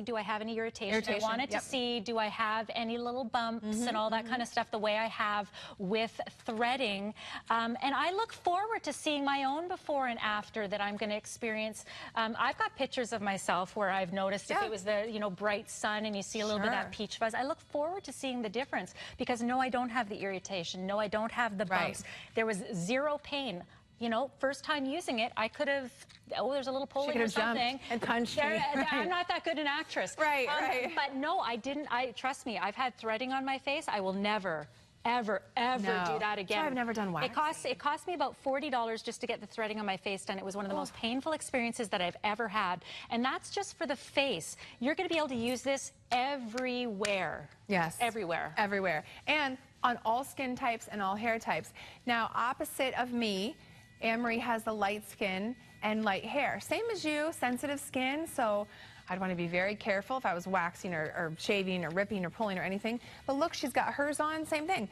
do I have any irritation? I wanted to see, do I have any little bumps and all that kind of stuff, the way I have with threading. And I look forward to seeing my own before and after that I'm going to experience. I've got pictures of myself where I've noticed if it was the bright sun and you see a little bit of that peach fuzz. I look forward to seeing the difference, because no, I don't have the irritation. No, I don't have the bumps. There was zero pain. You know, first time using it, I could have, there's a little pulling or something. And punched me. I'm not that good an actress. Right. But no, I didn't. Trust me, I've had threading on my face. I will never, ever do that again. I've never done waxing. It cost me about $40 just to get the threading on my face done. It was one of the most painful experiences that I've ever had. And that's just for the face. You're going to be able to use this everywhere. Yes. Everywhere. Everywhere. And on all skin types and all hair types. Now, opposite of me, Anne-Marie has the light skin and light hair. Same as you, sensitive skin, so I'd want to be very careful if I was waxing or shaving or ripping or pulling or anything. But look, she's got hers on, same thing.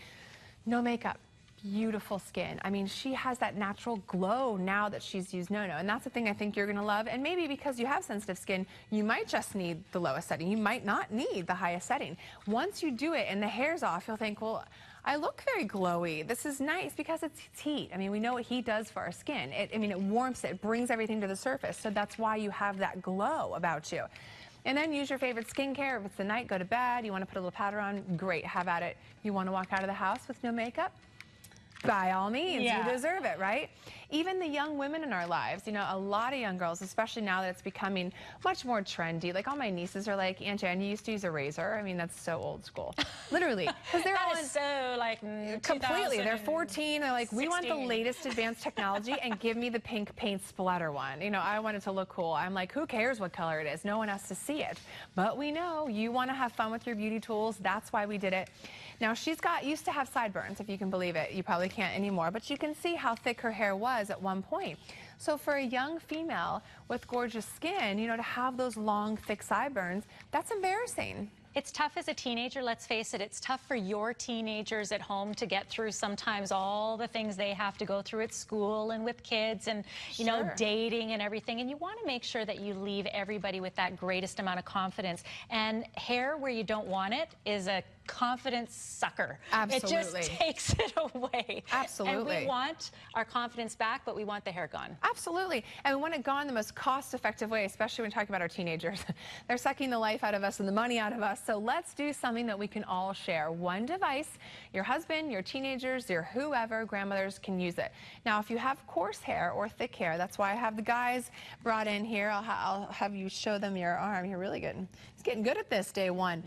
No makeup, beautiful skin. I mean, she has that natural glow now that she's used NONO, and that's the thing I think you're going to love. And maybe because you have sensitive skin, you might just need the lowest setting. You might not need the highest setting. Once you do it and the hair's off, you'll think, well, I look very glowy. This is nice because it's heat. I mean, we know what heat does for our skin. It warms it, brings everything to the surface. So that's why you have that glow about you. And then use your favorite skincare. If it's the night, go to bed. You want to put a little powder on, great, have at it. You want to walk out of the house with no makeup? By all means, you deserve it, right? Even the young women in our lives, you know, a lot of young girls, especially now that it's becoming much more trendy. Like all my nieces are like, Aunt Jan, you used to use a razor. I mean, that's so old school. Literally. Because they're all so like completely. They're 14. They're like, we want the latest advanced technology and give me the pink paint splatter one. You know, I want it to look cool. I'm like, who cares what color it is? No one has to see it. But we know you want to have fun with your beauty tools. That's why we did it. Now, she's used to have sideburns, if you can believe it. You probably can't anymore, but you can see how thick her hair was at one point. So for a young female with gorgeous skin, you know, to have those long, thick sideburns, that's embarrassing. It's tough as a teenager, let's face it. It's tough for your teenagers at home to get through sometimes all the things they have to go through at school and with kids and, you know, dating and everything. And you want to make sure that you leave everybody with that greatest amount of confidence. And hair where you don't want it is a confidence sucker. Absolutely. It just takes it away. Absolutely. And we want our confidence back, but we want the hair gone. Absolutely. And we want it gone the most cost-effective way, especially when talking about our teenagers. They're sucking the life out of us and the money out of us. So let's do something that we can all share. One device, your husband, your teenagers, your whoever, grandmothers can use it. Now, if you have coarse hair or thick hair, that's why I have the guys brought in here. I'll have you show them your arm. You're really good. He's getting good at this, day one.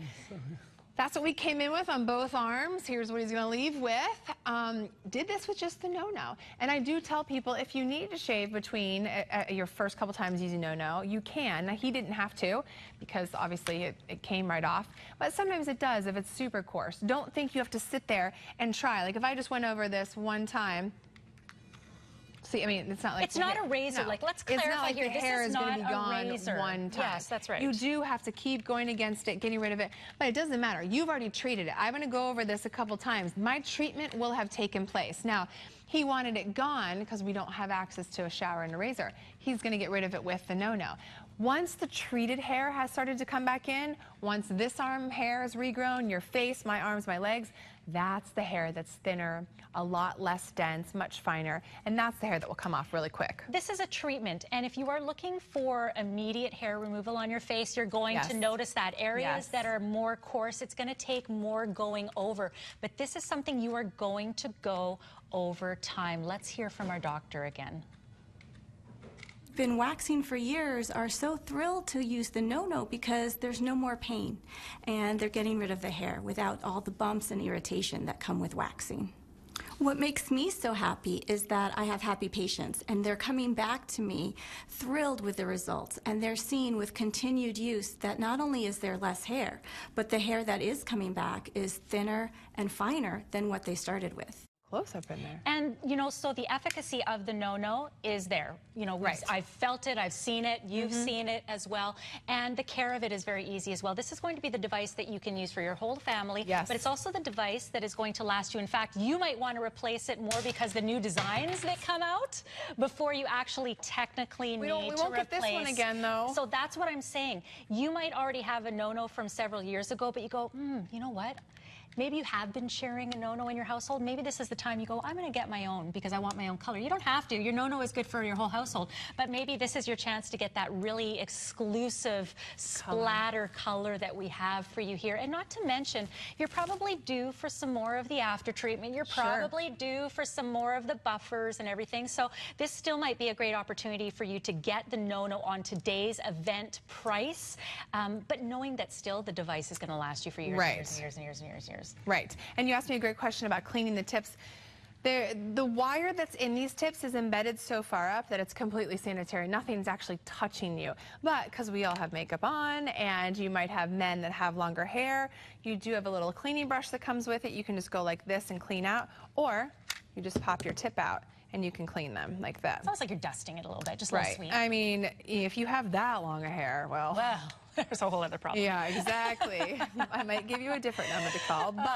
That's what we came in with on both arms. Here's what he's going to leave with. Did this with just the no-no. And I do tell people, if you need to shave between your first couple times using no-no, you can. Now, he didn't have to, because obviously it came right off. But sometimes it does if it's super coarse. Don't think you have to sit there and try. Like if I just went over this one time, see, I mean, it's not like it's not a razor. No. Like, let's clarify it's not like here. The hair is going to be gone one time. Yes, that's right. You do have to keep going against it, getting rid of it, but it doesn't matter. You've already treated it. I'm going to go over this a couple times. My treatment will have taken place. Now, he wanted it gone because we don't have access to a shower and a razor. He's going to get rid of it with the no-no. Once the treated hair has started to come back in, once this arm hair is regrown, your face, my arms, my legs, that's the hair that's thinner, a lot less dense, much finer, and that's the hair that will come off really quick. This is a treatment, and if you are looking for immediate hair removal on your face, you're going to notice that areas that are more coarse, it's going to take more going over. But this is something you are going to go over time. Let's hear from our doctor again. Been waxing for years are so thrilled to use the no-no because there's no more pain and they're getting rid of the hair without all the bumps and irritation that come with waxing. What makes me so happy is that I have happy patients and they're coming back to me thrilled with the results, and they're seeing with continued use that not only is there less hair, but the hair that is coming back is thinner and finer than what they started with. Close up in there. And, you know, so the efficacy of the no-no is there. You know, I've felt it, I've seen it, you've seen it as well. And the care of it is very easy as well. This is going to be the device that you can use for your whole family. Yes. But it's also the device that is going to last you. In fact, you might want to replace it more because the new designs that come out before you actually technically need to replace. We won't get this one again, though. So that's what I'm saying. You might already have a no-no from several years ago, but you go, you know what? Maybe you have been sharing a no-no in your household. Maybe this is the time you go, I'm going to get my own because I want my own color. You don't have to. Your no-no is good for your whole household. But maybe this is your chance to get that really exclusive splatter color that we have for you here. And not to mention, you're probably due for some more of the after treatment. You're probably due for some more of the buffers and everything. So this still might be a great opportunity for you to get the no-no on today's event price. But knowing that still the device is going to last you for years and years and years and years and years and years. Right. And you asked me a great question about cleaning the tips. The wire that's in these tips is embedded so far up that it's completely sanitary. Nothing's actually touching you. But because we all have makeup on, and you might have men that have longer hair, you do have a little cleaning brush that comes with it. You can just go like this and clean out, or you just pop your tip out and you can clean them like that. Sounds like you're dusting it a little bit, just a little sweet. I mean, if you have that long a hair, well, there's a whole other problem. Yeah, exactly. I might give you a different number to call, but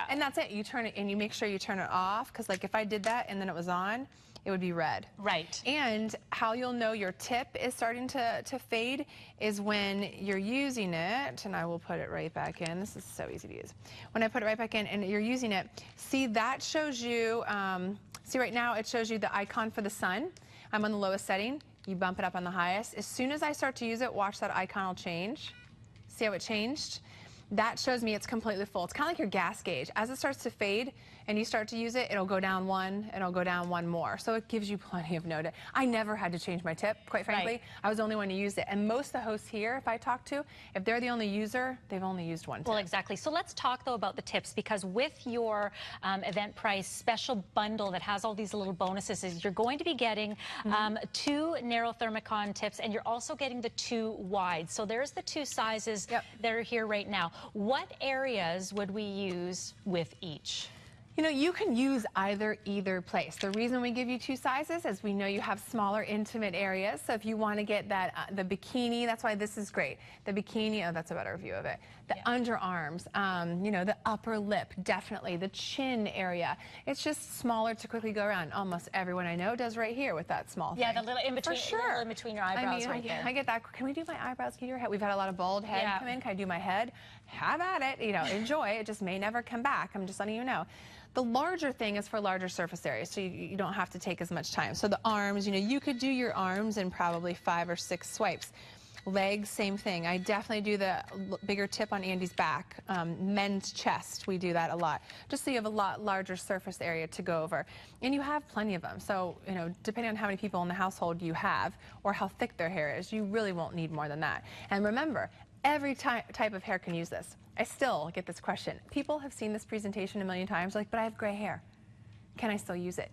and that's it. You turn it and you make sure you turn it off, because like if I did that and then it was on, it would be red. Right. And how you'll know your tip is starting to fade is when you're using it, and I will put it right back in. This is so easy to use. When I put it right back in and you're using it, see, that shows you, see right now it shows you the icon for the sun. I'm on the lowest setting. You bump it up on the highest. As soon as I start to use it, watch that icon will change. See how it changed? That shows me it's completely full. It's kind of like your gas gauge. As it starts to fade and you start to use it, it'll go down one, and it'll go down one more. So it gives you plenty of notice. I never had to change my tip, quite frankly. I was the only one to use it. And most of the hosts here, if I talk to, if they're the only user, they've only used one tip. Well, exactly. So let's talk, though, about the tips, because with your event price special bundle that has all these little bonuses, is you're going to be getting 2 narrow thermocon tips, and you're also getting the 2 wide. So there's the 2 sizes that are here right now. What areas would we use with each? You know, you can use either place. The reason we give you two sizes is we know you have smaller, intimate areas. So if you want to get that, the bikini, that's why this is great. The bikini, oh, that's a better view of it. The underarms, you know, the upper lip, definitely. The chin area. It's just smaller to quickly go around. Almost everyone I know does right here with that small thing. Yeah, the little in between, For sure. in between your eyebrows right there. I get that. Can we do my eyebrows? Can you do your head? We've had a lot of bald head come in. Can I do my head? Have at it. You know, enjoy. It just may never come back. I'm just letting you know. The larger thing is for larger surface areas, so you don't have to take as much time. So the arms, you know, you could do your arms in probably 5 or 6 swipes. Legs, same thing. I definitely do the bigger tip on Andy's back. Men's chest, we do that a lot, just so you have a lot larger surface area to go over. And you have plenty of them. So, you know, depending on how many people in the household you have or how thick their hair is, you really won't need more than that. And remember, every type of hair can use this. I still get this question. People have seen this presentation a million times, like, but I have gray hair. Can I still use it?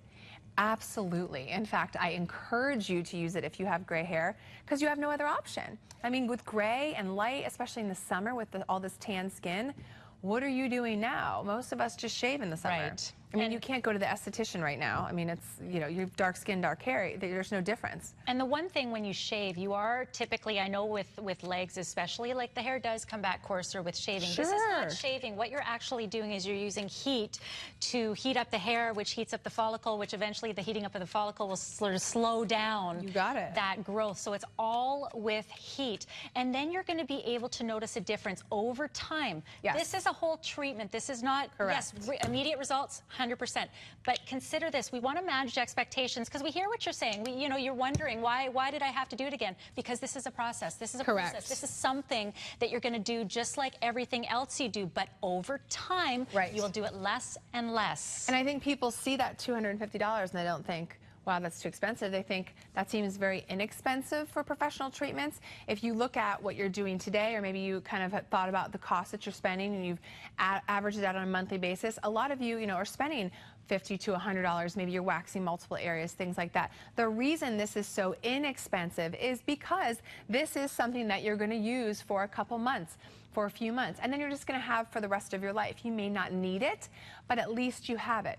Absolutely. In fact, I encourage you to use it if you have gray hair, because you have no other option. I mean, with gray and light, especially in the summer with all this tan skin, what are you doing now? Most of us just shave in the summer. Right. I mean, you can't go to the esthetician right now. I mean, it's, you know, you have dark skin, dark hair. There's no difference. And the one thing when you shave, you are typically, I know with legs especially, like the hair does come back coarser with shaving. Sure. This is not shaving. What you're actually doing is you're using heat to heat up the hair, which heats up the follicle, which eventually the heating up of the follicle will sort of slow down that growth. So it's all with heat. And then you're going to be able to notice a difference over time. Yes. This is a whole treatment. This is not, yes, immediate results, 100%. But consider this. We want to manage expectations because we hear what you're saying. You know, you're wondering, why did I have to do it again? Because this is a process. This is a process. This is something that you're going to do just like everything else you do. But over time, you will do it less and less. And I think people see that $250 and they don't think, wow, that's too expensive. They think that seems very inexpensive for professional treatments. If you look at what you're doing today, or maybe you kind of have thought about the cost that you're spending and you've averaged it out on a monthly basis, a lot of you, are spending $50 to $100. Maybe you're waxing multiple areas, things like that. The reason this is so inexpensive is because this is something that you're going to use for a couple months, for a few months, and then you're just going to have for the rest of your life. You may not need it, but at least you have it.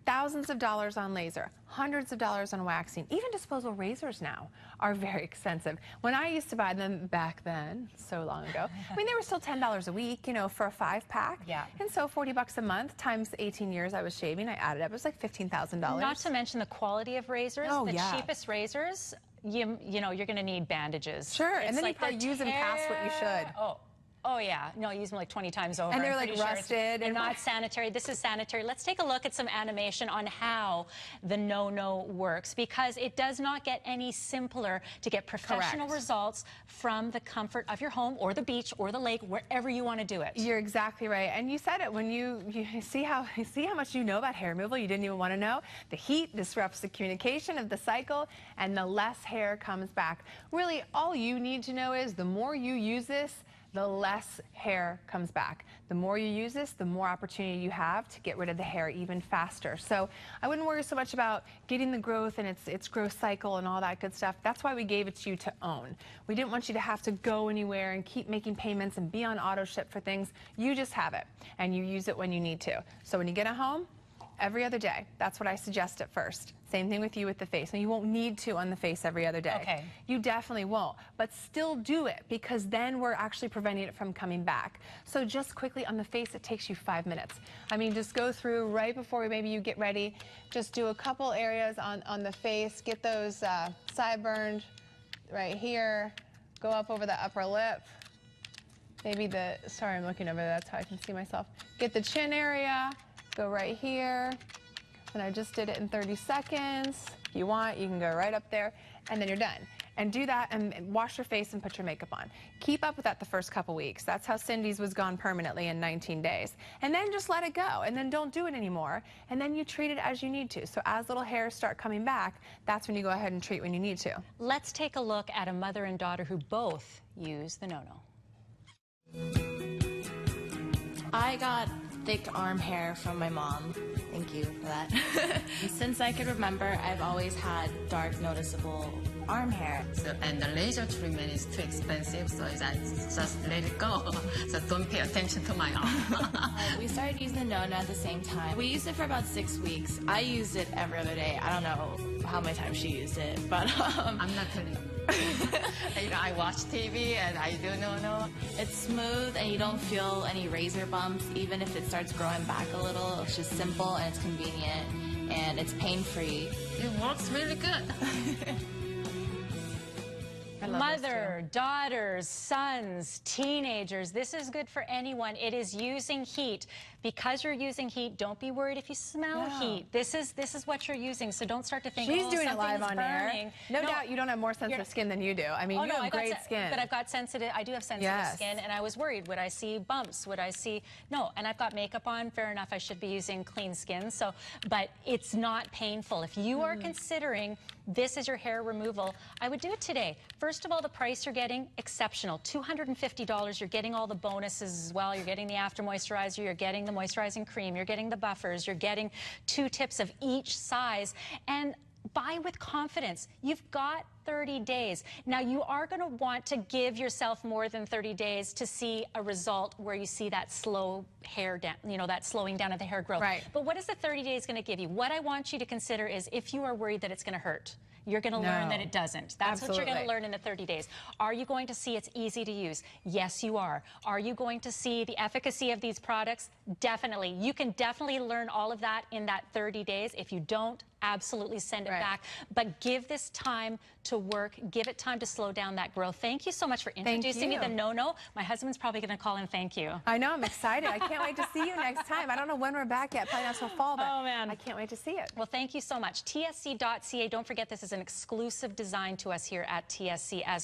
Thousands of dollars on laser, hundreds of dollars on waxing. Even disposable razors now are very expensive. When I used to buy them back then, so long ago, I mean, they were still $10 a week, for a 5-pack. Yeah. And so $40 a month times 18 years I was shaving, I added up, it was like $15,000. Not to mention the quality of razors. Oh, the yeah. cheapest razors, you're going to need bandages. Sure, It's and then like you probably use them past what you should. Oh, yeah. No, I use them like 20 times over. And they're I'm like pretty sure rusted. and not sanitary. This is sanitary. Let's take a look at some animation on how the NONO works, because it does not get any simpler to get professional results from the comfort of your home or the beach or the lake, wherever you want to do it. You're exactly right. And you said it when you see how much you know about hair removal. You didn't even want to know. The heat disrupts the communication of the cycle, and the less hair comes back. Really, all you need to know is the more you use this, the less hair comes back. The more you use this, the more opportunity you have to get rid of the hair even faster. So I wouldn't worry so much about getting the growth and its growth cycle and all that good stuff. That's why we gave it to you to own. We didn't want you to have to go anywhere and keep making payments and be on auto ship for things. You just have it, and you use it when you need to. So when you get it home, every other day. That's what I suggest at first. Same thing with you with the face. And you won't need to on the face every other day. Okay. You definitely won't. But still do it, because then we're actually preventing it from coming back. So just quickly on the face, it takes you 5 minutes. I mean, just go through right before maybe you get ready. Just do a couple areas on the face. Get those sideburns right here. Go up over the upper lip. Maybe sorry, I'm looking over there. That's how I can see myself. Get the chin area. Go right here, and I just did it in 30 seconds. If you want, you can go right up there, and then you're done. And do that, and wash your face and put your makeup on. Keep up with that the first couple weeks. That's how Cindy's was gone permanently in 19 days. And then just let it go, and then don't do it anymore, and then you treat it as you need to. So as little hairs start coming back, that's when you go ahead and treat when you need to. Let's take a look at a mother and daughter who both use the NONO. I got thick arm hair from my mom. Thank you for that. Since I can remember, I've always had dark, noticeable arm hair. So, and the laser treatment is too expensive, so I just let it go. So don't pay attention to my arm. We started using the NONO at the same time. We used it for about 6 weeks. I used it every other day. I don't know how many times she used it, but I'm not telling you. I watch TV and I do NONO. It's smooth and you don't feel any razor bumps, even if it starts growing back a little. It's just simple and it's convenient and it's pain-free. It works really good. Mother, daughters, sons, teenagers, this is good for anyone. It is using heat. Because you're using heat, don't be worried if you smell heat. This is what you're using, so don't start to think, She's doing it live on burning. air. No doubt you don't have more sensitive skin than you do. I mean, you have great skin. But I've got I do have sensitive skin, and I was worried. Would I see bumps? Would I see, no, and I've got makeup on. Fair enough, I should be using clean skin, so, but it's not painful. If you are considering this is your hair removal, I would do it today. First of all, the price you're getting, exceptional. $250, you're getting all the bonuses as well. You're getting the after moisturizer, you're getting the moisturizing cream, you're getting the buffers, you're getting 2 tips of each size, and buy with confidence. You've got 30 days. Now, you are going to want to give yourself more than 30 days to see a result where you see that slow hair down, that slowing down of the hair growth. Right. But what is the 30 days going to give you? What I want you to consider is if you are worried that it's going to hurt, you're going to learn that it doesn't. That's what you're going to learn in the 30 days. Are you going to see it's easy to use? Yes, you are. Are you going to see the efficacy of these products? Definitely. You can definitely learn all of that in that 30 days. If you don't, absolutely send it back. But give this time to work. Give it time to slow down that growth. Thank you so much for introducing me to the NONO. My husband's probably going to call and thank you. I know. I'm excited. I can't wait to see you next time. I don't know when we're back yet. Probably not till fall, but I can't wait to see it. Well, thank you so much. TSC.ca. Don't forget, this is an exclusive design to us here at TSC as well.